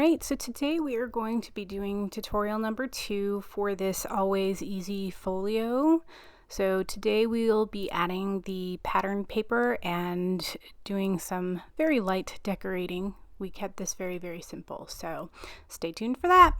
Alright, so today we are going to be doing tutorial number 2 for this Always Easy Folio. So today we will be adding the pattern paper and doing some very light decorating. We kept this very simple, so stay tuned for that.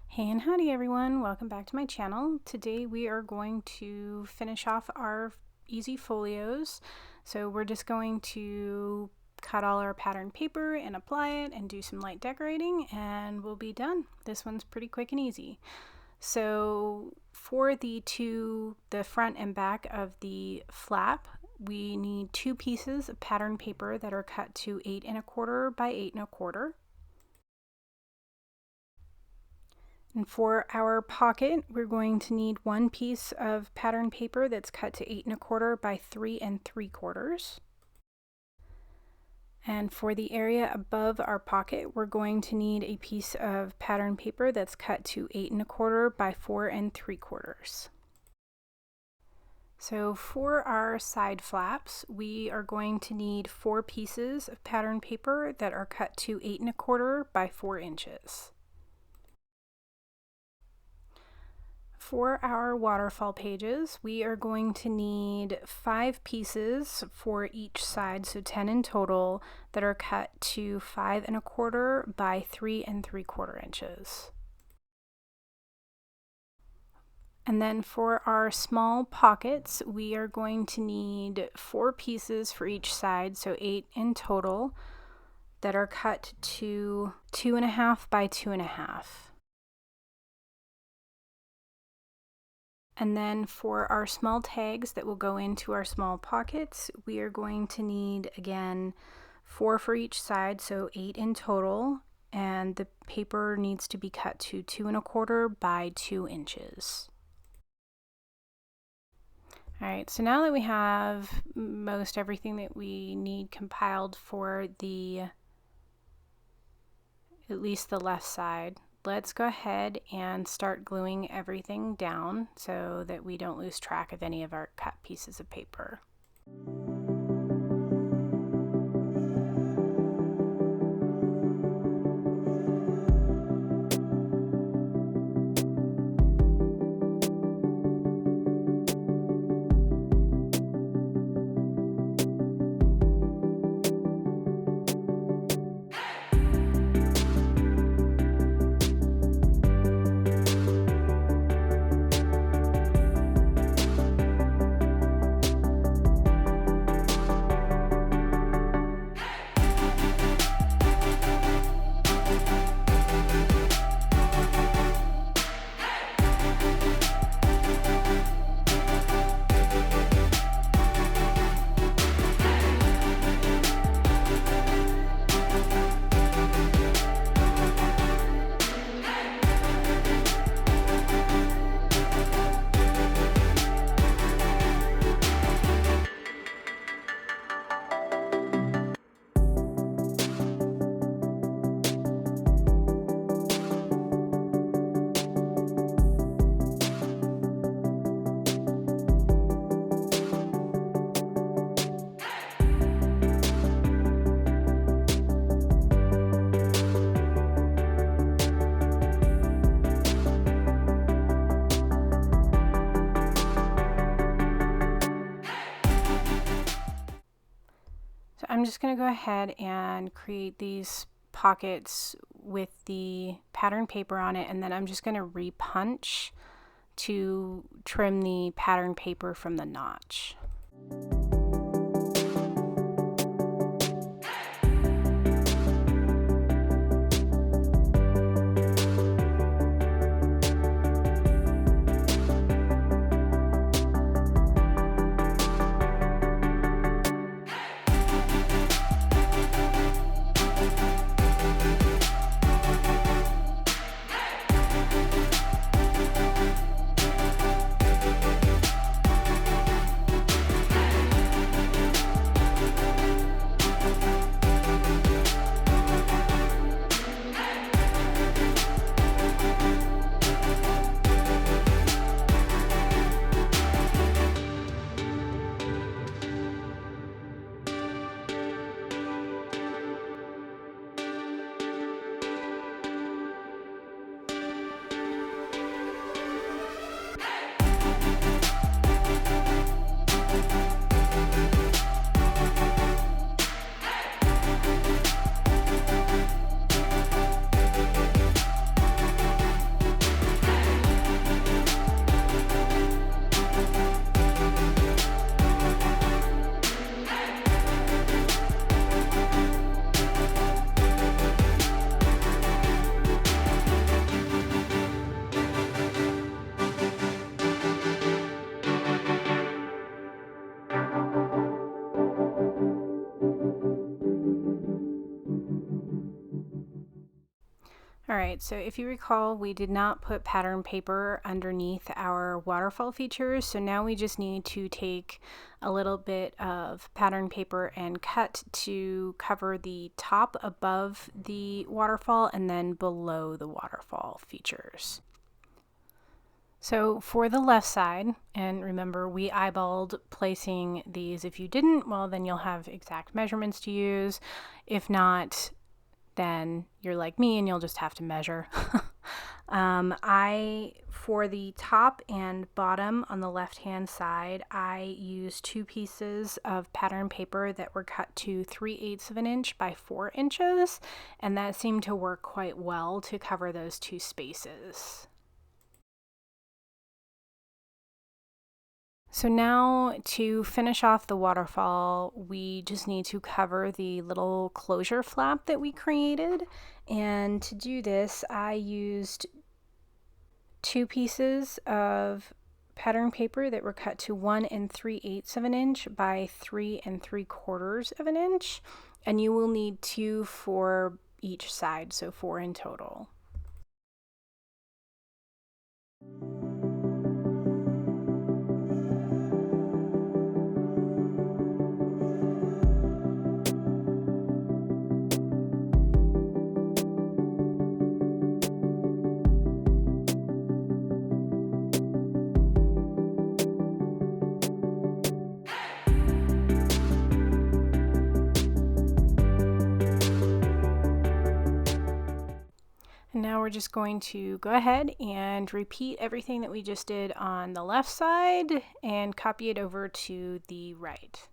Hey and howdy everyone, welcome back to my channel. Today we are going to finish off our easy folios. So we're just going to cut all our pattern paper and apply it and do some light decorating and we'll be done. This one's pretty quick and easy. So for the front and back of the flap, we need 2 pieces of pattern paper that are cut to 8 1/4 by 8 1/4. And for our pocket, we're going to need 1 piece of pattern paper that's cut to 8 1/4 by 3 3/4. And for the area above our pocket, we're going to need a piece of pattern paper that's cut to 8 1/4 by 4 3/4. So for our side flaps, we are going to need 4 pieces of pattern paper that are cut to 8 1/4 by 4 inches. For our waterfall pages, we are going to need 5 pieces for each side, so 10 in total, that are cut to 5 1/4 by 3 3/4 inches. And then for our small pockets, we are going to need 4 pieces for each side, so 8 in total, that are cut to 2 1/2 by 2 1/2. And then for our small tags that will go into our small pockets, we are going to need, again, 4 for each side, so 8 in total, and the paper needs to be cut to 2 1/4 by 2 inches. Alright, so now that we have most everything that we need compiled for at least the left side, let's go ahead and start gluing everything down so that we don't lose track of any of our cut pieces of paper. I'm just going to go ahead and create these pockets with the pattern paper on it, and then I'm just going to repunch to trim the pattern paper from the notch. Alright, so if you recall, we did not put pattern paper underneath our waterfall features, so now we just need to take a little bit of pattern paper and cut to cover the top above the waterfall and then below the waterfall features. So for the left side, and remember we eyeballed placing these. If you didn't, well then you'll have exact measurements to use. If not, then you're like me and you'll just have to measure. For the top and bottom on the left hand side, I used 2 pieces of pattern paper that were cut to 3/8 of an inch by 4 inches, and that seemed to work quite well to cover those 2 spaces. So now to finish off the waterfall, we just need to cover the little closure flap that we created. And to do this, I used 2 pieces of pattern paper that were cut to 1 3/8 of an inch by 3 3/4 of an inch. And you will need 2 for each side, so 4 in total. Now we're just going to go ahead and repeat everything that we just did on the left side and copy it over to the right.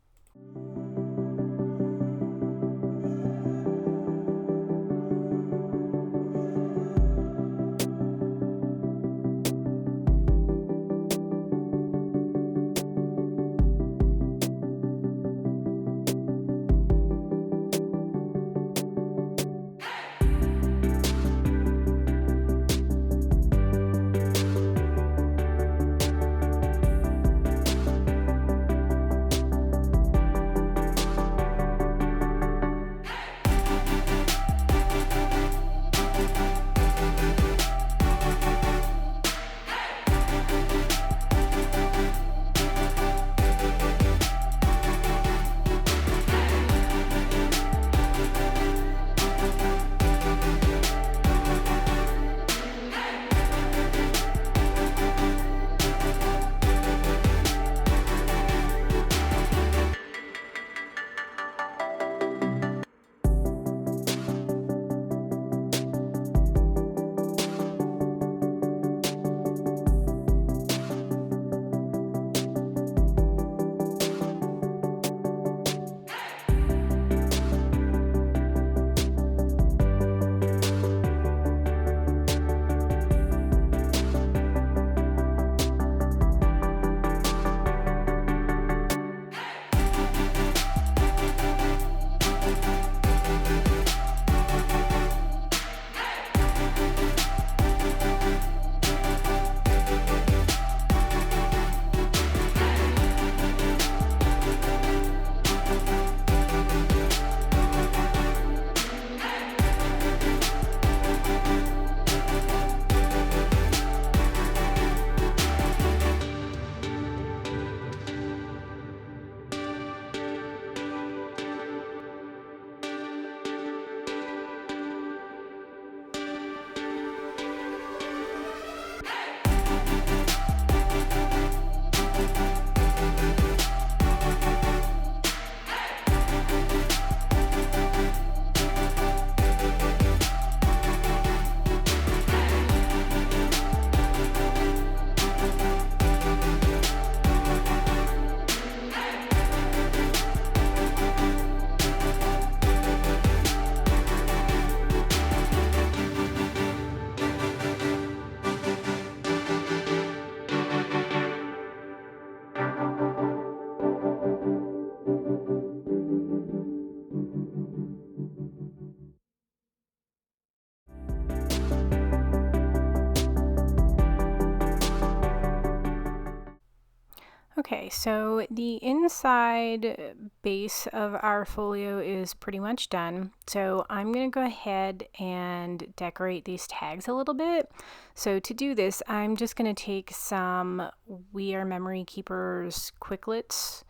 Okay, so the inside base of our folio is pretty much done. So I'm going to go ahead and decorate these tags a little bit. So to do this, I'm just going to take some We Are Memory Keepers quicklets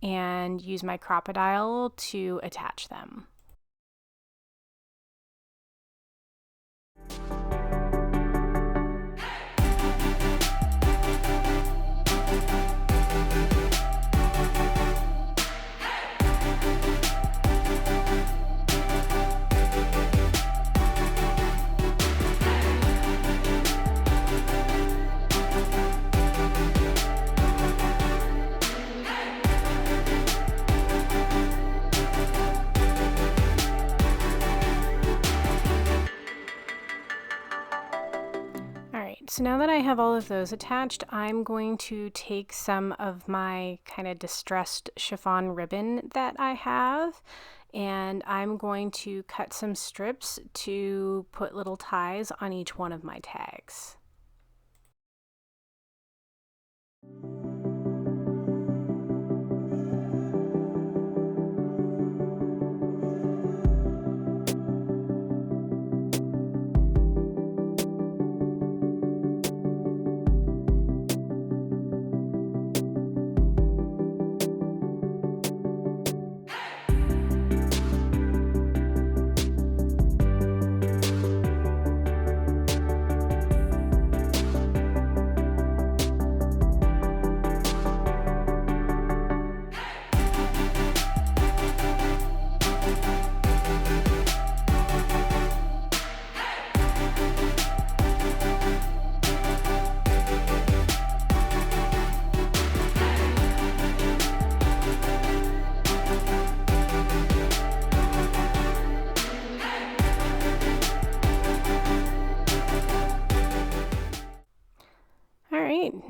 and use my crocodile to attach them. So now that I have all of those attached, I'm going to take some of my kind of distressed chiffon ribbon that I have, and I'm going to cut some strips to put little ties on each one of my tags.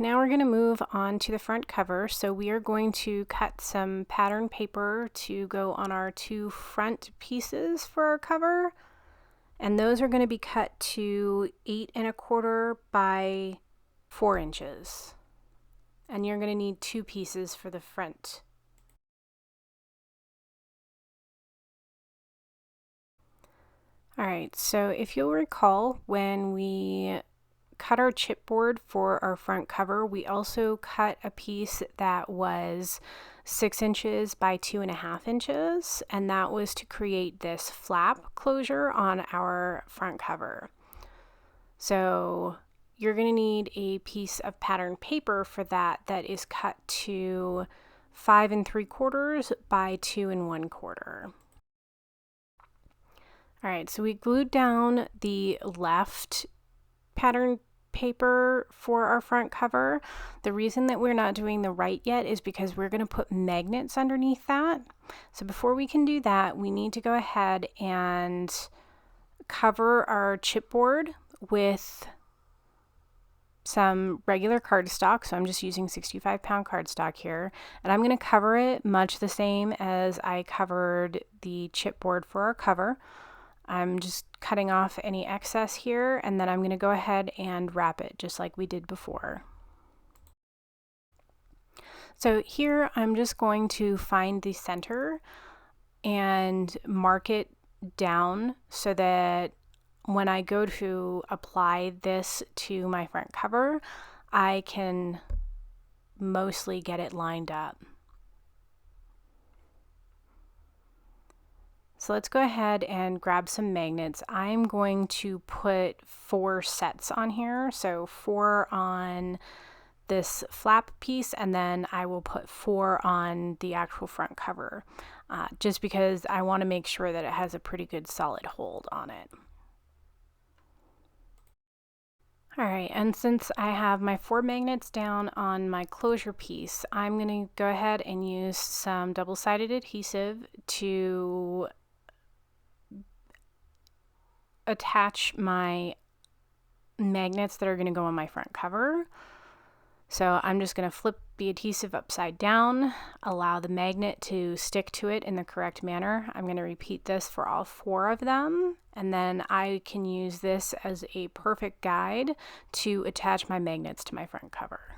Now we're going to move on to the front cover. So we are going to cut some pattern paper to go on our two front pieces for our cover. And those are going to be cut to 8 1/4 by 4 inches. And you're going to need 2 pieces for the front. Alright, so if you'll recall, when we cut our chipboard for our front cover, we also cut a piece that was 6 inches by 2.5 inches, and that was to create this flap closure on our front cover. So you're going to need a piece of pattern paper for that is cut to 5 3/4 by 2 1/4. Alright, so we glued down the left pattern paper for our front cover. The reason that we're not doing the right yet is because we're going to put magnets underneath that. So before we can do that, we need to go ahead and cover our chipboard with some regular cardstock. So I'm just using 65-pound cardstock here, and I'm going to cover it much the same as I covered the chipboard for our cover. I'm just cutting off any excess here, and then I'm going to go ahead and wrap it just like we did before. So here I'm just going to find the center and mark it down so that when I go to apply this to my front cover, I can mostly get it lined up. So let's go ahead and grab some magnets. I'm going to put 4 sets on here. So 4 on this flap piece, and then I will put 4 on the actual front cover, just because I want to make sure that it has a pretty good solid hold on it. Alright, and since I have my 4 magnets down on my closure piece, I'm going to go ahead and use some double-sided adhesive to attach my magnets that are going to go on my front cover. So I'm just going to flip the adhesive upside down, allow the magnet to stick to it in the correct manner. I'm going to repeat this for all 4 of them, and then I can use this as a perfect guide to attach my magnets to my front cover.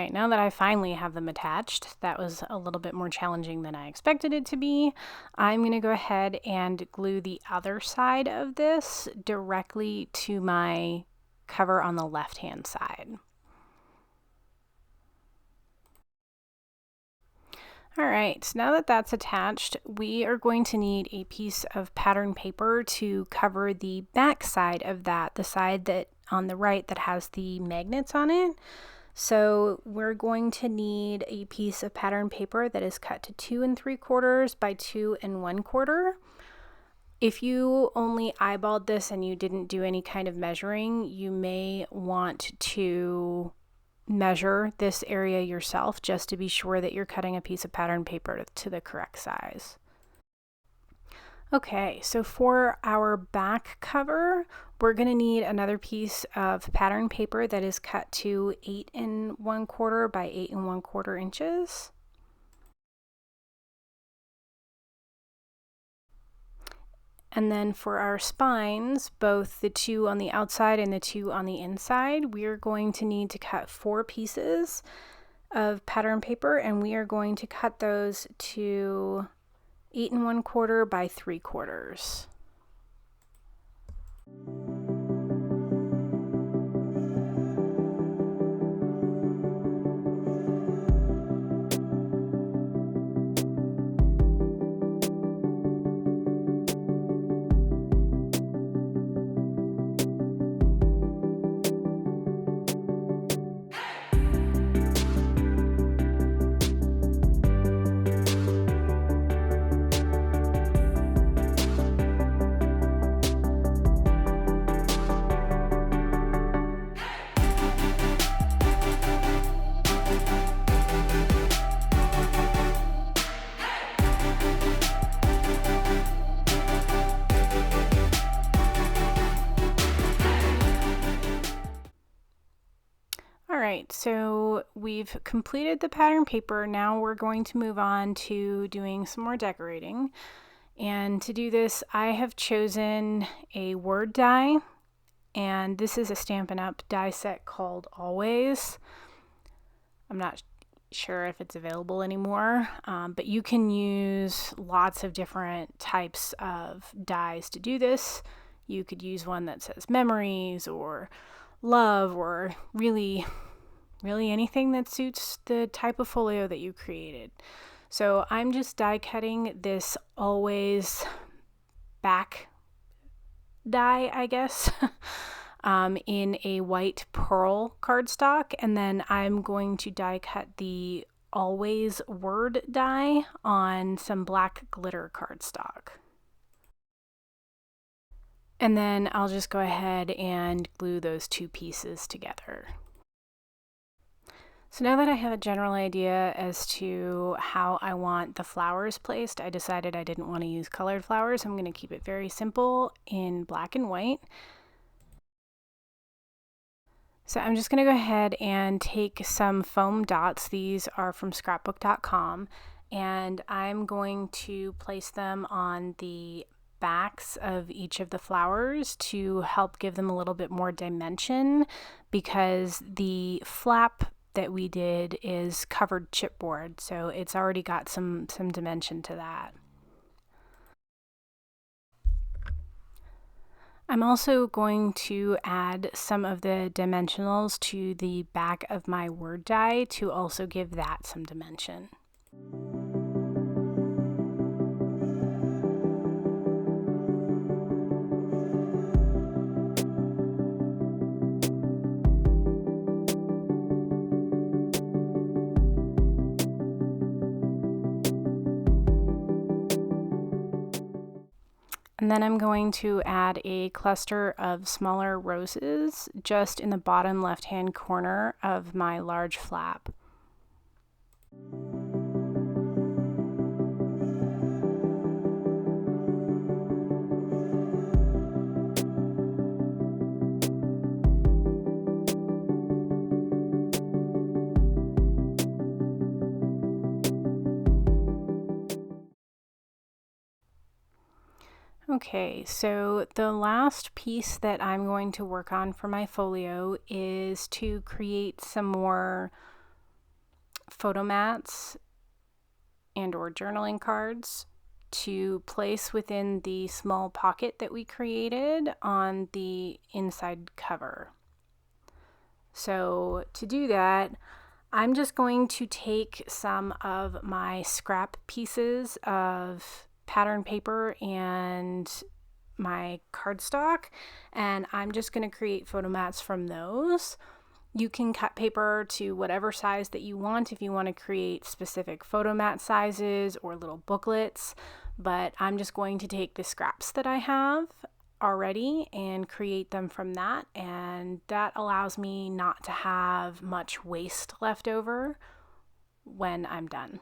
right, now that I finally have them attached, that was a little bit more challenging than I expected it to be. I'm going to go ahead and glue the other side of this directly to my cover on the left-hand side. All right, so now that that's attached, we are going to need a piece of pattern paper to cover the back side of that, the side that on the right that has the magnets on it. So we're going to need a piece of pattern paper that is cut to 2 3/4 by 2 1/4. If you only eyeballed this and you didn't do any kind of measuring, you may want to measure this area yourself just to be sure that you're cutting a piece of pattern paper to the correct size. Okay, so for our back cover, we're going to need another piece of pattern paper that is cut to 8 1/4 by 8 1/4 inches. And then for our spines, both the 2 on the outside and the 2 on the inside, we are going to need to cut 4 pieces of pattern paper, and we are going to cut those to 8 1/4 by 3/4. Alright, so we've completed the pattern paper. Now we're going to move on to doing some more decorating. And to do this, I have chosen a word die, and this is a Stampin' Up! Die set called Always. I'm not sure if it's available anymore, but you can use lots of different types of dies to do this. You could use one that says memories or love or really anything that suits the type of folio that you created. So I'm just die cutting this Always back die, I guess, in a white pearl cardstock, and then I'm going to die cut the Always word die on some black glitter cardstock. And then I'll just go ahead and glue those 2 pieces together. So now that I have a general idea as to how I want the flowers placed, I decided I didn't want to use colored flowers. I'm going to keep it very simple in black and white. So I'm just going to go ahead and take some foam dots. These are from scrapbook.com, and I'm going to place them on the backs of each of the flowers to help give them a little bit more dimension, because the flap that we did is covered chipboard, so it's already got some dimension to that. I'm also going to add some of the dimensionals to the back of my word die to also give that some dimension. And then I'm going to add a cluster of smaller roses just in the bottom left-hand corner of my large flap. Okay, so the last piece that I'm going to work on for my folio is to create some more photo mats and or journaling cards to place within the small pocket that we created on the inside cover. So to do that, I'm just going to take some of my scrap pieces of pattern paper and my cardstock, and I'm just going to create photo mats from those. You can cut paper to whatever size that you want if you want to create specific photo mat sizes or little booklets, but I'm just going to take the scraps that I have already and create them from that, and that allows me not to have much waste left over when I'm done.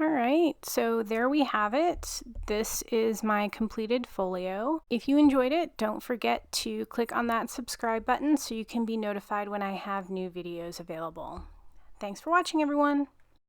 Alright, so there we have it. This is my completed folio. If you enjoyed it, don't forget to click on that subscribe button so you can be notified when I have new videos available. Thanks for watching, everyone!